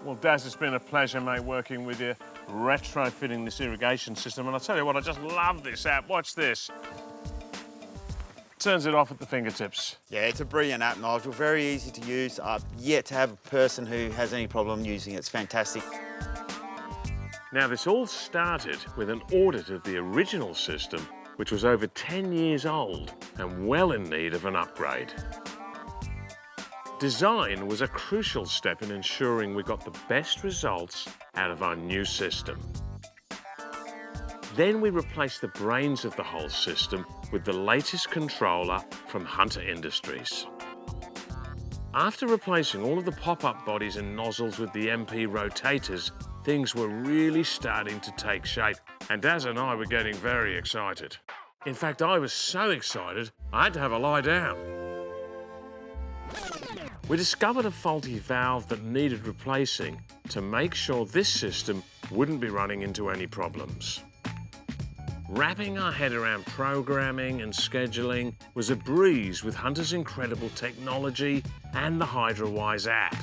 Well, Daz, it's been a pleasure, mate, working with you, retrofitting this irrigation system. And I'll tell you what, I just love this app. Watch this. Turns it off at the fingertips. Yeah, it's a brilliant app, Nigel. Very easy to use. I've yet to have a person who has any problem using it. It's fantastic. Now, this all started with an audit of the original system, which was over 10 years old and well in need of an upgrade. Design was a crucial step in ensuring we got the best results out of our new system. Then we replaced the brains of the whole system with the latest controller from Hunter Industries. After replacing all of the pop-up bodies and nozzles with the MP rotators, things were really starting to take shape, and Daz and I were getting very excited. In fact, I was so excited, I had to have a lie down. We discovered a faulty valve that needed replacing to make sure this system wouldn't be running into any problems. Wrapping our head around programming and scheduling was a breeze with Hunter's incredible technology and the Waterwise app.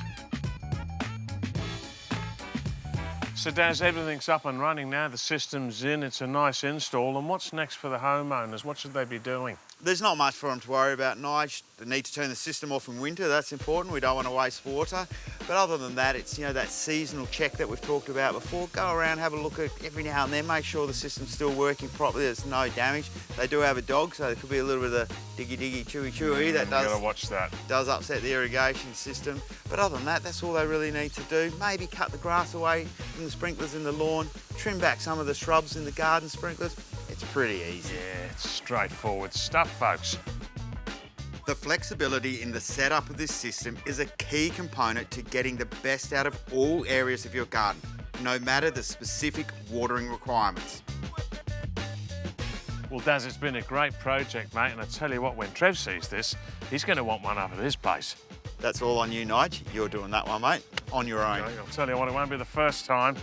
So Daz, everything's up and running now, the system's in, it's a nice install, and what's next for the homeowners? What should they be doing? There's not much for them to worry about, Nige. They need to turn the system off in winter, that's important. We don't want to waste water. But other than that, it's, you know, that seasonal check that we've talked about before. Go around, have a look at every now and then, make sure the system's still working properly, there's no damage. They do have a dog, so there could be a little bit of the diggy, chewy that Gotta watch that. does upset the irrigation system. But other than that, that's all they really need to do. Maybe cut the grass away from the sprinklers in the lawn, trim back some of the shrubs in the garden sprinklers. It's pretty easy. Yeah, it's straightforward stuff, folks. The flexibility in the setup of this system is a key component to getting the best out of all areas of your garden, no matter the specific watering requirements. Well, Daz, it's been a great project, mate, and I tell you what, when Trev sees this, he's going to want one up at his place. That's all on you, Nige. You're doing that one, mate, on your own. Okay, I'll tell you what, it won't be the first time.